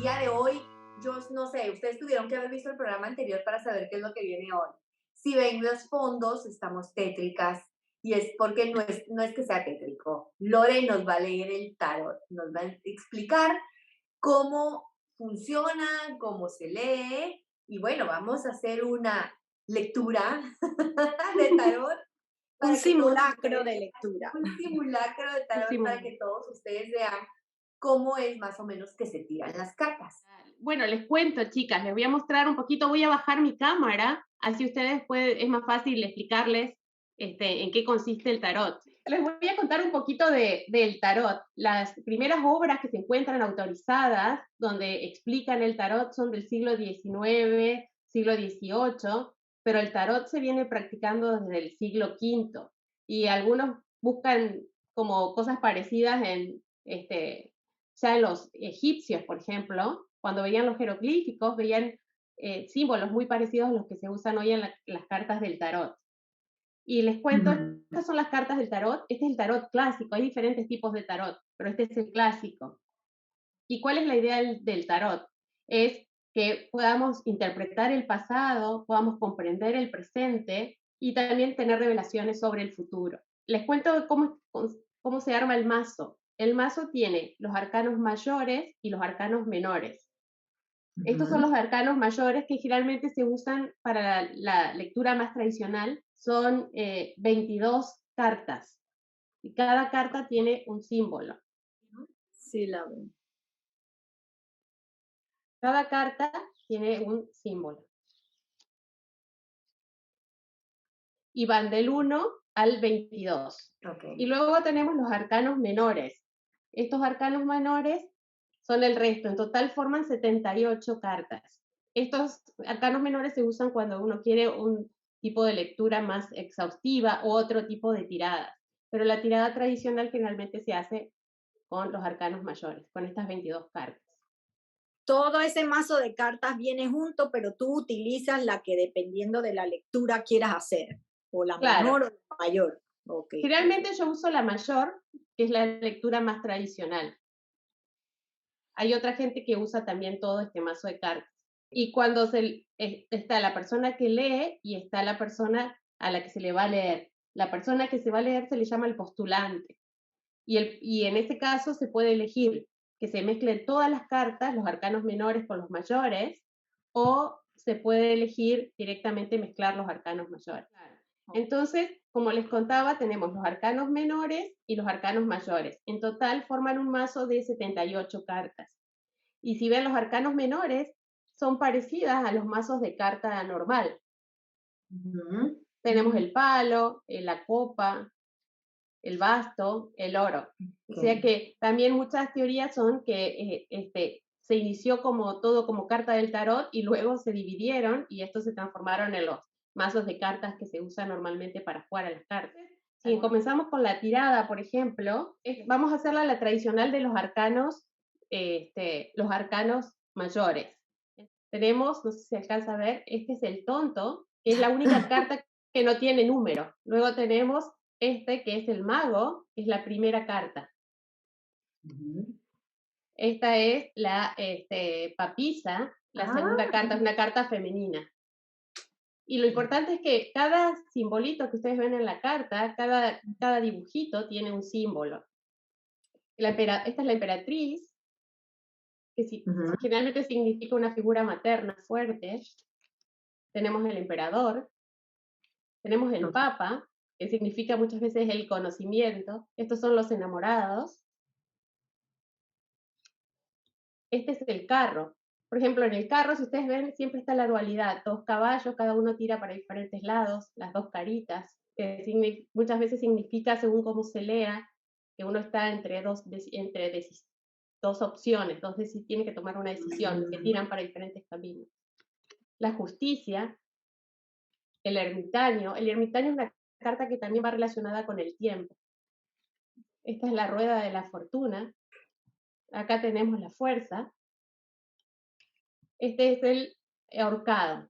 día de hoy, yo no sé, ustedes tuvieron que haber visto el programa anterior para saber qué es lo que viene hoy. Si ven los fondos, estamos tétricas y es porque no es que sea tétrico. Lore nos va a leer el tarot, nos va a explicar cómo funciona, cómo se lee y bueno, vamos a hacer una lectura de tarot Un para que todos simulacro ustedes de vean, lectura. un simulacro de tarot para que todos ustedes vean cómo es más o menos que se tiran las cartas. Bueno, les cuento, chicas, les voy a mostrar un poquito, voy a bajar mi cámara, así ustedes es más fácil explicarles en qué consiste el tarot. Les voy a contar un poquito del tarot. Las primeras obras que se encuentran autorizadas, donde explican el tarot, son del siglo XIX, siglo XVIII, pero el tarot se viene practicando desde el siglo V, y algunos buscan como cosas parecidas ya los egipcios, por ejemplo, cuando veían los jeroglíficos, veían símbolos muy parecidos a los que se usan hoy en las cartas del tarot. Y les cuento, estas son las cartas del tarot. Este es el tarot clásico, hay diferentes tipos de tarot, pero este es el clásico. ¿Y cuál es la idea del tarot? Es que podamos interpretar el pasado, podamos comprender el presente y también tener revelaciones sobre el futuro. Les cuento cómo se arma el mazo. El mazo tiene los arcanos mayores y los arcanos menores. Estos son los arcanos mayores que generalmente se usan para la lectura más tradicional. Son 22 cartas y cada carta tiene un símbolo. Sí, la veo. Cada carta tiene un símbolo. Y van del 1 al 22. Okay. Y luego tenemos los arcanos menores. Estos arcanos menores son el resto. En total forman 78 cartas. Estos arcanos menores se usan cuando uno quiere un tipo de lectura más exhaustiva o otro tipo de tiradas. Pero la tirada tradicional generalmente se hace con los arcanos mayores, con estas 22 cartas. Todo ese mazo de cartas viene junto, pero tú utilizas la que dependiendo de la lectura quieras hacer, o la menor o la mayor. Okay. Generalmente yo uso la mayor, que es la lectura más tradicional. Hay otra gente que usa también todo este mazo de cartas. Y cuando está la persona que lee y está la persona a la que se le va a leer. La persona que se va a leer se le llama el postulante. Y en este caso se puede elegir que se mezclen todas las cartas, los arcanos menores con los mayores, o se puede elegir directamente mezclar los arcanos mayores. Entonces, como les contaba, tenemos los arcanos menores y los arcanos mayores. En total forman un mazo de 78 cartas. Y si ven, los arcanos menores son parecidas a los mazos de carta normal. Tenemos el palo, la copa, el basto, el oro. O sea que también muchas teorías son que se inició como todo como carta del tarot y luego se dividieron y estos se transformaron en los mazos de cartas que se usan normalmente para jugar a las cartas. Si comenzamos con la tirada, por ejemplo, vamos a hacerla la tradicional de los arcanos mayores. Tenemos, no sé si se alcanza a ver, este es el tonto, que es la única carta que no tiene número. Luego tenemos que es el mago, que es la primera carta. Esta es la papisa, la segunda carta, es una carta femenina. Y lo importante es que cada simbolito que ustedes ven en la carta, cada dibujito tiene un símbolo. Esta es la emperatriz, que generalmente significa una figura materna fuerte. Tenemos el emperador, tenemos el papa, que significa muchas veces el conocimiento. Estos son los enamorados. Este es el carro. Por ejemplo, en el carro, si ustedes ven, siempre está la dualidad. 2 caballos, cada uno tira para diferentes lados, las 2 caritas, que muchas veces significa, según cómo se lea, que uno está entre dos opciones, tiene que tomar una decisión, que tiran para diferentes caminos. La justicia, el ermitaño es una carta que también va relacionada con el tiempo. Esta es la rueda de la fortuna. Acá tenemos la fuerza. Este es el ahorcado.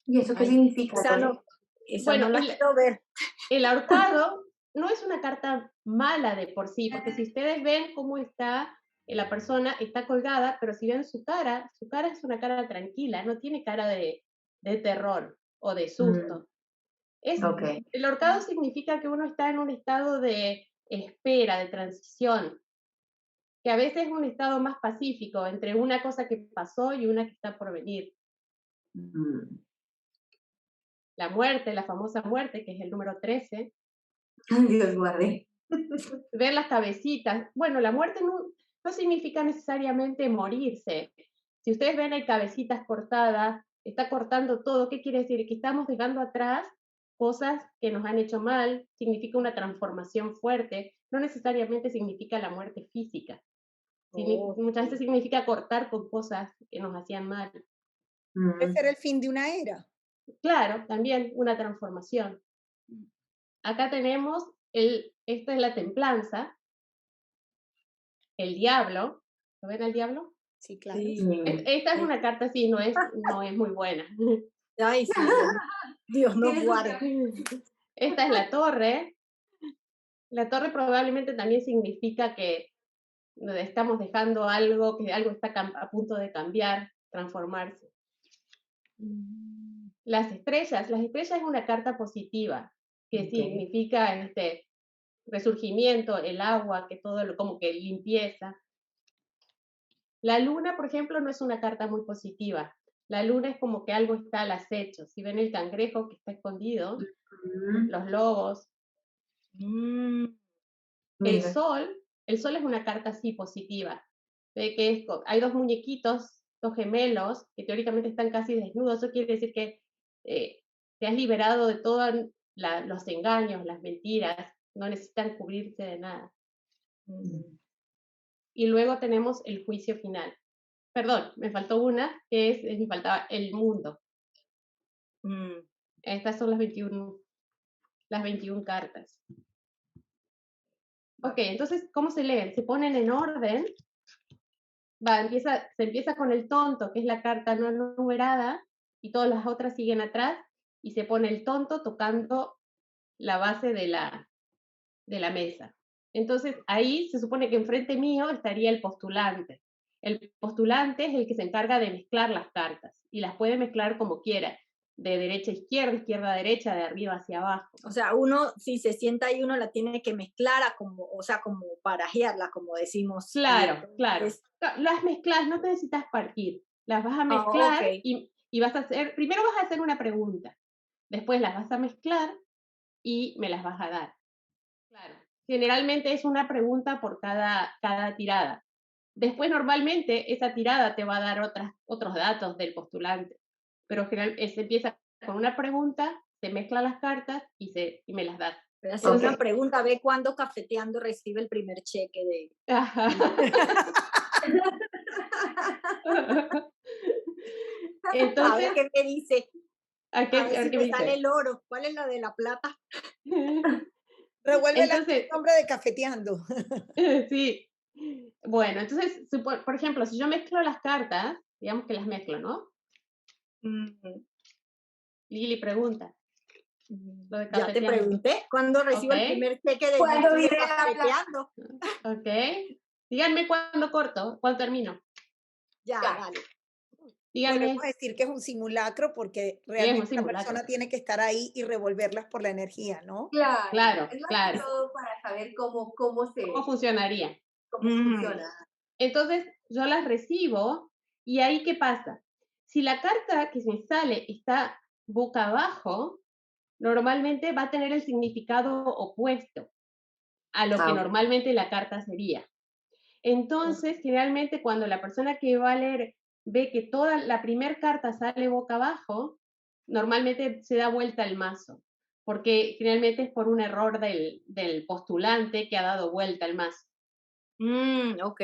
¿Y eso qué significa? Esa no la quiero ver. El ahorcado no es una carta mala de por sí, porque si ustedes ven cómo está la persona está colgada, pero si ven su cara es una cara tranquila, no tiene cara de terror o de susto. El ahorcado significa que uno está en un estado de espera, de transición, que a veces es un estado más pacífico entre una cosa que pasó y una que está por venir. La muerte, la famosa muerte, que es el número 13. Dios guarde. Ver las cabecitas. Bueno, la muerte no significa necesariamente morirse. Si ustedes ven, hay cabecitas cortadas, está cortando todo. ¿Qué quiere decir? Que estamos dejando atrás cosas que nos han hecho mal, significa una transformación fuerte, no necesariamente significa la muerte física. Muchas veces significa cortar con cosas que nos hacían mal. Puede ser el fin de una era. Claro, también una transformación. Acá tenemos, esta es la templanza, el diablo. ¿Lo ven al diablo? Sí, claro. Esta es una carta, sí, no es muy buena. Ay, sí, Dios nos guarde. Esta es la torre. La torre probablemente también significa que estamos dejando algo, que algo está a punto de cambiar, transformarse. Las estrellas es una carta positiva, que significa resurgimiento, el agua, que todo como que limpieza. La luna, por ejemplo, no es una carta muy positiva. La luna es como que algo está al acecho. Si ven el cangrejo que está escondido, los lobos. El sol es una carta así positiva. Ve que hay dos muñequitos, dos gemelos, que teóricamente están casi desnudos. Eso quiere decir que te has liberado de todos los engaños, las mentiras. No necesitan cubrirse de nada. Y luego tenemos el juicio final. Perdón, me faltó una, me faltaba el mundo. Estas son las 21 cartas. Ok, entonces, ¿cómo se leen? Se ponen en orden. Se empieza con el tonto, que es la carta no numerada, y todas las otras siguen atrás, y se pone el tonto tocando la base de la mesa. Entonces, ahí se supone que enfrente mío estaría el postulante. El postulante es el que se encarga de mezclar las cartas, y las puede mezclar como quiera, de derecha a izquierda, izquierda a derecha, de arriba hacia abajo. O sea, uno, si se sienta ahí, uno la tiene que mezclar, como barajearla, como decimos. Claro, claro. Las mezclas, no te necesitas partir. Las vas a mezclar y vas a hacer, primero vas a hacer una pregunta, después las vas a mezclar y me las vas a dar. Claro. Generalmente es una pregunta por cada tirada. Después, normalmente, esa tirada te va a dar otros datos del postulante. Pero se empieza con una pregunta, se mezclan las cartas y me las das. Hacer una pregunta, ve cuándo Cafeteando recibe el primer cheque de... Entonces, a ver qué me dice. A ver si me sale el oro. ¿Cuál es la de la plata? Revuelve el nombre de Cafeteando. Sí. Bueno, entonces, por ejemplo, si yo mezclo las cartas, digamos que las mezclo, ¿no? Lili pregunta. Ya te pregunté. ¿Cuándo recibo el primer cheque de Cafeteando? Ok. Díganme cuándo corto, cuándo termino. Ya, dale. Díganme. Podemos decir que es un simulacro porque realmente la persona tiene que estar ahí y revolverlas por la energía, ¿no? Claro. Es todo para saber cómo funcionaría. Cómo funciona. Entonces, yo las recibo y ahí, ¿qué pasa? Si la carta que me sale está boca abajo, normalmente va a tener el significado opuesto a lo que normalmente la carta sería. Entonces, generalmente cuando la persona que va a leer ve que toda la primera carta sale boca abajo, normalmente se da vuelta el mazo, porque generalmente es por un error del postulante que ha dado vuelta el mazo. Ok.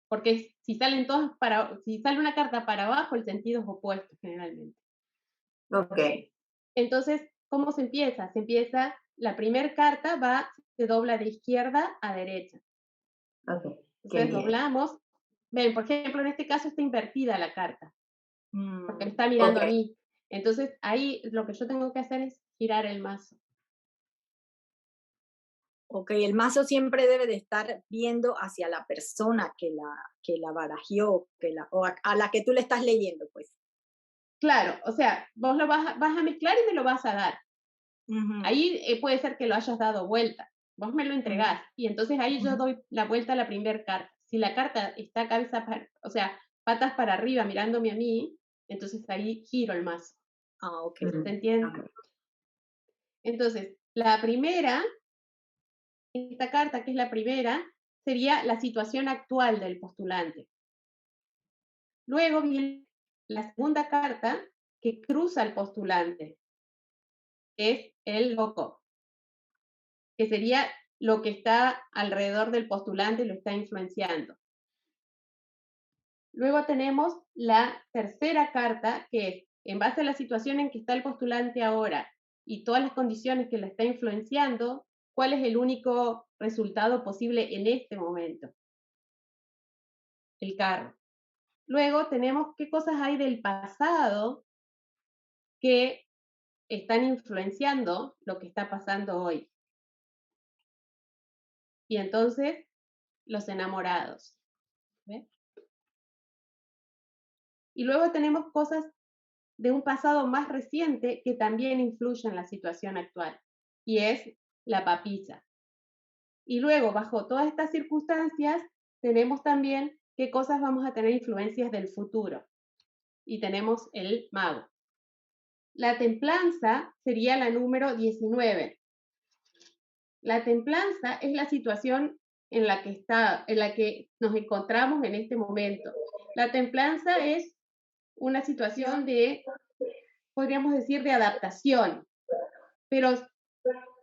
Porque si sale una carta para abajo, el sentido es opuesto generalmente. Ok. Entonces, ¿cómo se empieza? La primera carta se dobla de izquierda a derecha. Ok. Entonces doblamos. Ven, por ejemplo, en este caso está invertida la carta, porque me está mirando a mí. Entonces, ahí lo que yo tengo que hacer es girar el mazo. Ok, el mazo siempre debe de estar viendo hacia la persona que la barajeó, o a la que tú le estás leyendo, pues. Claro, o sea, vos lo vas a mezclar y me lo vas a dar. Ahí puede ser que lo hayas dado vuelta. Vos me lo entregás y entonces ahí yo doy la vuelta a la primera carta. Si la carta está o sea, patas para arriba mirándome a mí, entonces ahí giro el mazo. Ah, ok. ¿Se entiende? Okay. Entonces, la primera, esta carta que es la primera, sería la situación actual del postulante. Luego viene la segunda carta que cruza al postulante, es el loco, que sería lo que está alrededor del postulante y lo está influenciando. Luego tenemos la tercera carta, que es, en base a la situación en que está el postulante ahora y todas las condiciones que lo está influenciando, ¿cuál es el único resultado posible en este momento? El carro. Luego tenemos qué cosas hay del pasado que están influenciando lo que está pasando hoy. Y entonces, los enamorados. ¿Ve? Y luego tenemos cosas de un pasado más reciente que también influyen en la situación actual, y es la papisa. Y luego, bajo todas estas circunstancias, tenemos también qué cosas vamos a tener influencias del futuro. Y tenemos el mago. La templanza sería la número 19. La templanza es la situación en la que nos encontramos en este momento. La templanza es una situación de, podríamos decir, de adaptación, pero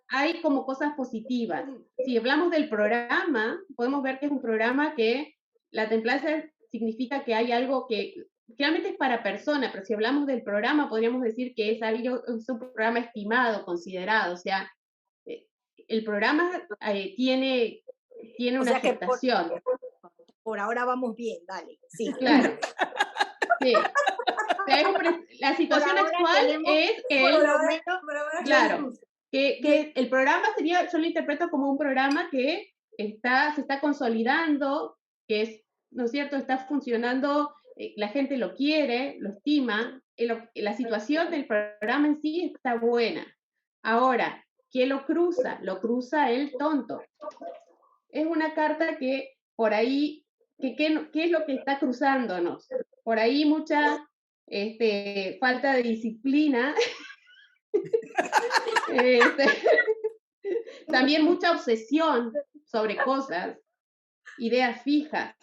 hay como cosas positivas. Si hablamos del programa, podemos ver que es un programa que la templanza significa que hay algo que realmente es para persona, pero si hablamos del programa, podríamos decir que es un programa estimado, considerado, o sea, el programa tiene una aceptación. Por ahora vamos bien, dale. Sí. Claro. Sí. La situación actual es claro, que el programa sería, yo lo interpreto como un programa que se está consolidando, que es, ¿no es cierto?, está funcionando, la gente lo quiere, lo estima, la situación del programa en sí está buena. Ahora, ¿qué lo cruza? Lo cruza el tonto. Es una carta que por ahí, ¿qué es lo que está cruzándonos? Por ahí mucha falta de disciplina, también mucha obsesión sobre cosas, ideas fijas,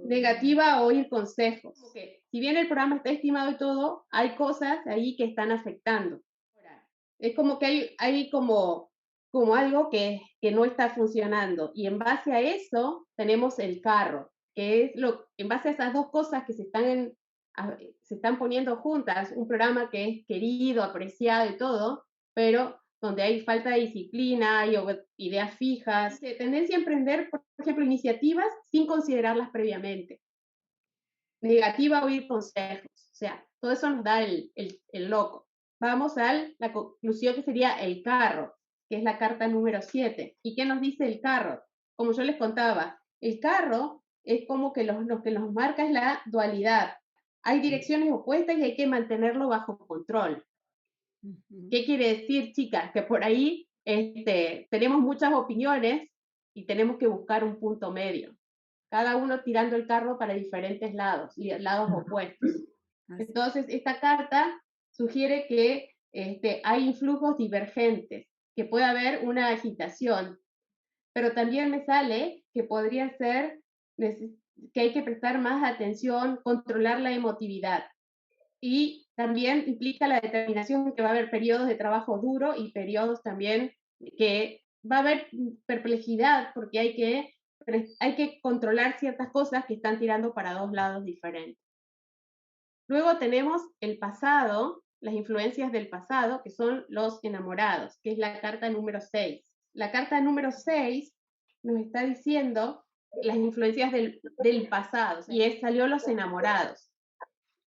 negativa a oír consejos. Si bien el programa está estimado y todo, hay cosas ahí que están afectando. Es como que hay como algo que no está funcionando. Y en base a eso tenemos el carro, que es en base a esas dos cosas que se están poniendo juntas, un programa que es querido, apreciado y todo, pero donde hay falta de disciplina, hay ideas fijas, tendencia a emprender, por ejemplo, iniciativas sin considerarlas previamente. Negativa a oír consejos, o sea, todo eso nos da el loco. Vamos a la conclusión que sería el carro, que es la carta número 7. ¿Y qué nos dice el carro? Como yo les contaba, el carro es como que lo que nos marca es la dualidad. Hay direcciones opuestas y hay que mantenerlo bajo control. ¿Qué quiere decir, chicas? Que por ahí tenemos muchas opiniones y tenemos que buscar un punto medio. Cada uno tirando el carro para diferentes lados y lados opuestos. Entonces, esta carta sugiere que hay influjos divergentes, que puede haber una agitación, pero también me sale que podría ser que hay que prestar más atención, controlar la emotividad. Y también implica la determinación que va a haber periodos de trabajo duro y periodos también que va a haber perplejidad porque hay que controlar ciertas cosas que están tirando para dos lados diferentes. Luego tenemos el pasado, las influencias del pasado, que son los enamorados, que es la carta número 6. La carta número 6 nos está diciendo las influencias del pasado, y salió los enamorados.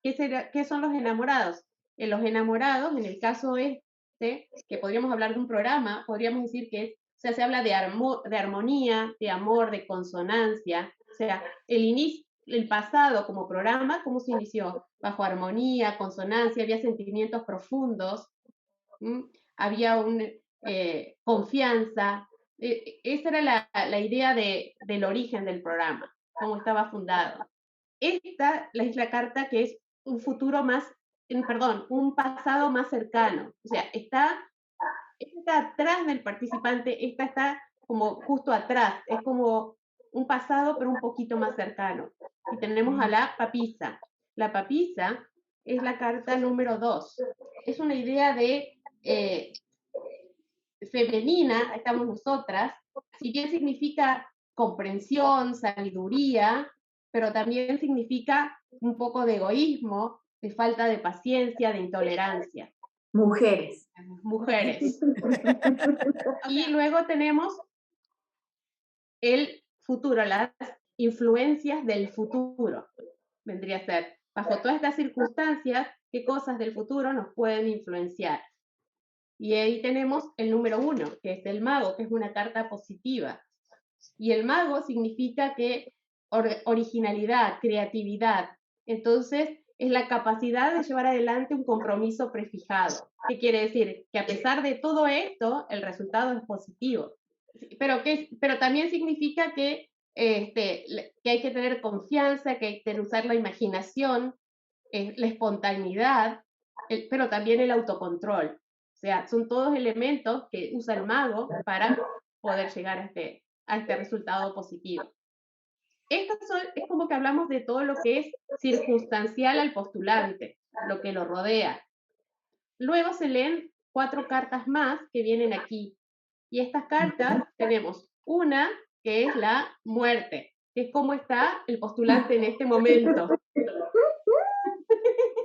¿Qué son los enamorados? Los enamorados, en el caso que podríamos hablar de un programa, podríamos decir que es O sea, se habla de armonía, de amor, de consonancia. O sea, el pasado como programa, ¿cómo se inició? Bajo armonía, consonancia, había sentimientos profundos, había confianza. Esa era la idea del origen del programa, cómo estaba fundado. Esta es la carta que es un futuro más, perdón, un pasado más cercano. O sea, esta está atrás del participante, esta está como justo atrás, es como un pasado pero un poquito más cercano. Y tenemos a la papisa. La papisa es la carta número 2. Es una idea de femenina, estamos nosotras, si bien significa comprensión, sabiduría, pero también significa un poco de egoísmo, de falta de paciencia, de intolerancia. Mujeres. Mujeres. Y luego tenemos el futuro, las influencias del futuro. Vendría a ser, bajo todas estas circunstancias, qué cosas del futuro nos pueden influenciar. Y ahí tenemos el número 1, que es el mago, que es una carta positiva. Y el mago significa que originalidad, creatividad. Entonces, es la capacidad de llevar adelante un compromiso prefijado. ¿Qué quiere decir? Que a pesar de todo esto, el resultado es positivo. Pero también significa que hay que tener confianza, que hay que usar la imaginación, la espontaneidad, pero también el autocontrol. O sea, son todos elementos que usa el mago para poder llegar a este resultado positivo. Es como que hablamos de todo lo que es circunstancial al postulante, lo que lo rodea. Luego se leen 4 cartas más que vienen aquí. Y estas cartas tenemos una que es la muerte, que es cómo está el postulante en este momento.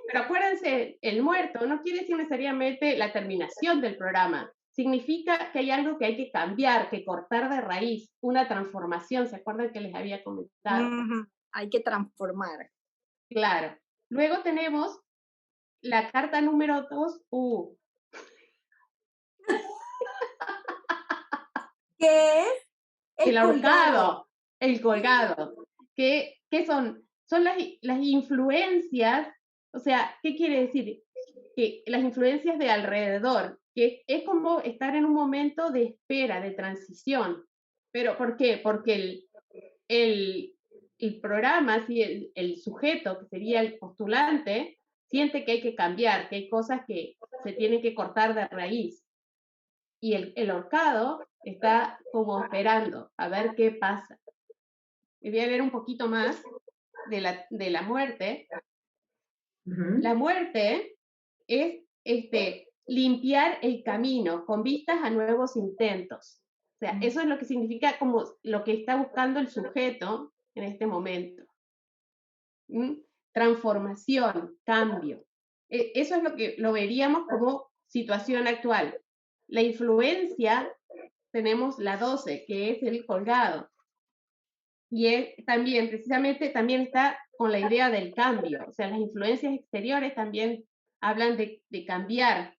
Pero acuérdense, el muerto no quiere decir necesariamente la terminación del programa. Significa que hay algo que hay que cambiar, que cortar de raíz, una transformación. ¿Se acuerdan que les había comentado? Hay que transformar. Claro. Luego tenemos la carta número 2. ¿Qué es? El ahorcado. El colgado. ¿Qué son? Son las influencias. O sea, ¿qué quiere decir? Que las influencias de alrededor, que es como estar en un momento de espera, de transición. ¿Pero por qué? Porque el programa, ¿sí? el sujeto, que sería el postulante, siente que hay que cambiar, que hay cosas que se tienen que cortar de raíz. Y el ahorcado está como esperando a ver qué pasa. Les voy a leer un poquito más de la muerte. La muerte es limpiar el camino con vistas a nuevos intentos. O sea, eso es lo que significa como lo que está buscando el sujeto en este momento. Transformación, cambio. Eso es lo que lo veríamos como situación actual. La influencia, tenemos la 12, que es el colgado. Y él también, precisamente, también está con la idea del cambio. O sea, las influencias exteriores también hablan de cambiar,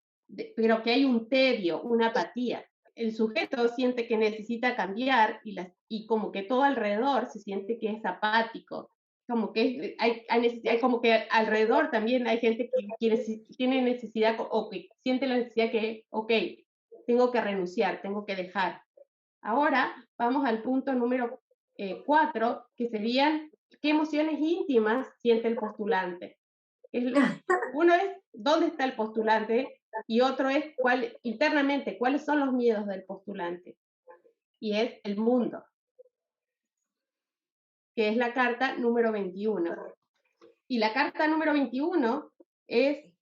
pero que hay un tedio, una apatía. El sujeto siente que necesita cambiar y como que todo alrededor se siente que es apático. Como que hay como que alrededor también hay gente que tiene necesidad o que siente la necesidad que, ok, tengo que renunciar, tengo que dejar. Ahora vamos al punto número 4, que serían qué emociones íntimas siente el postulante. Uno es dónde está el postulante y otro es internamente cuáles son los miedos del postulante. Y es el mundo, que es la carta número 21. Y la carta número 21 es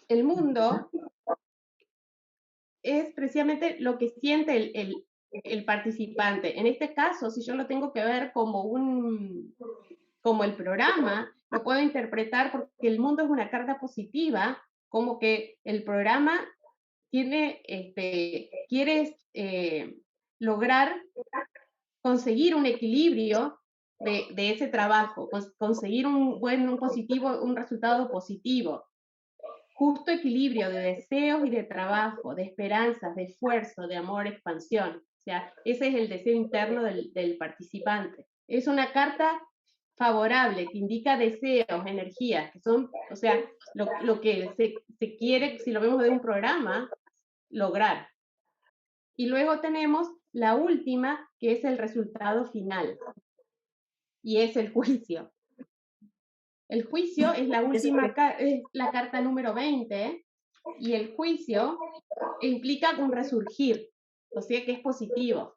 el mundo, es precisamente lo que siente el participante. En este caso, si yo lo tengo que ver como el programa, lo puedo interpretar porque el mundo es una carta positiva, como que el programa quiere lograr conseguir un equilibrio de ese trabajo, conseguir un resultado positivo. justo equilibrio de deseos y de trabajo, de esperanzas, de esfuerzo, de amor, expansión. O sea, ese es el deseo interno del participante. Es una carta favorable que indica deseos, energías, que son, o sea, lo que se quiere, si lo vemos de un programa, lograr. Y luego tenemos la última, que es el resultado final, y es el juicio. El juicio es la última, es la carta número 20, y el juicio implica un resurgir, o sea que es positivo,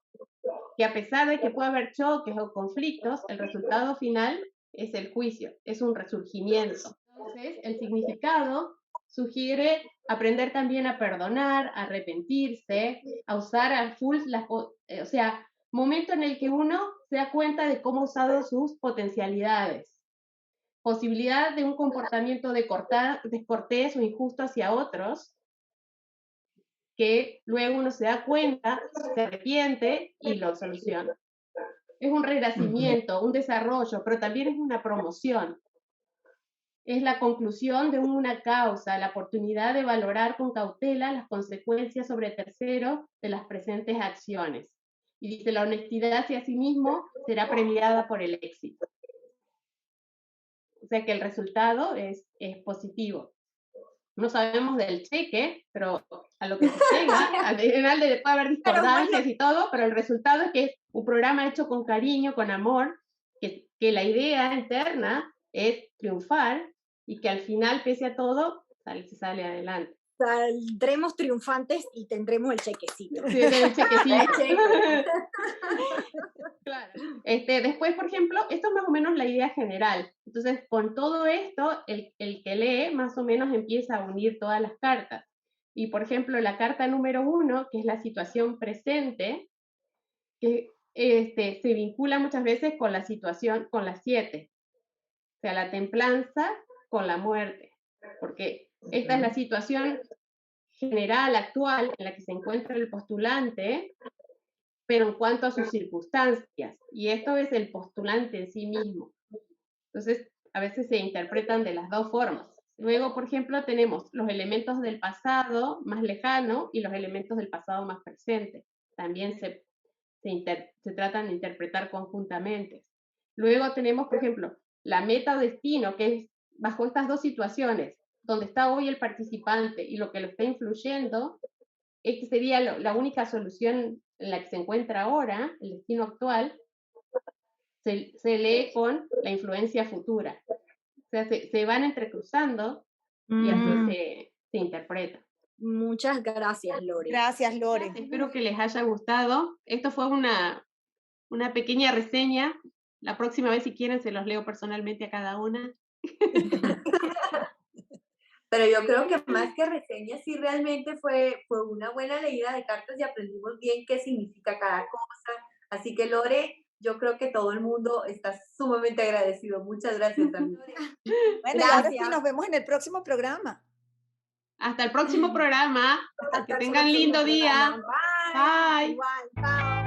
que a pesar de que puede haber choques o conflictos, el resultado final es el juicio, es un resurgimiento. Entonces, el significado sugiere aprender también a perdonar, a arrepentirse, a usar a full, o sea, momento en el que uno se da cuenta de cómo ha usado sus potencialidades. Posibilidad de un comportamiento descortés o injusto hacia otros, que luego uno se da cuenta, se arrepiente y lo soluciona. Es un renacimiento, un desarrollo, pero también es una promoción. Es la conclusión de una causa, la oportunidad de valorar con cautela las consecuencias sobre terceros de las presentes acciones. Y dice, la honestidad hacia sí mismo será premiada por el éxito. O sea que el resultado es positivo. No sabemos del cheque, pero a lo que se llega, al final puede haber discordancias y todo, pero el resultado es que es un programa hecho con cariño, con amor, que la idea interna es triunfar y que al final, pese a todo, se sale adelante. Saldremos triunfantes y tendremos el chequecito. Sí, el chequecito. Claro. Después, por ejemplo, esto es más o menos la idea general. Entonces, con todo esto, el que lee más o menos empieza a unir todas las cartas. Y, por ejemplo, la carta número 1, que es la situación presente, que se vincula muchas veces con la situación, con las 7. O sea, la templanza con la muerte. Porque esta es la situación general, actual, en la que se encuentra el postulante, pero en cuanto a sus circunstancias, y esto es el postulante en sí mismo. Entonces, a veces se interpretan de las dos formas. Luego, por ejemplo, tenemos los elementos del pasado más lejano y los elementos del pasado más presente. También se tratan de interpretar conjuntamente. Luego tenemos, por ejemplo, la meta o destino, que es bajo estas dos situaciones, donde está hoy el participante y lo que lo está influyendo. Esta sería la única solución en la que se encuentra ahora, el destino actual, se lee con la influencia futura. O sea, se van entrecruzando y así se interpreta. Muchas gracias, Lore. Gracias, Lore. Espero que les haya gustado. Esto fue una pequeña reseña. La próxima vez, si quieren, se los leo personalmente a cada una. Pero yo creo que más que reseña, sí realmente fue una buena leída de cartas y aprendimos bien qué significa cada cosa. Así que, Lore, yo creo que todo el mundo está sumamente agradecido. Muchas gracias también. Bueno, y ahora sí, nos vemos en el próximo programa. Hasta el próximo programa. Que tengan lindo día. Bye. Bye. Bye.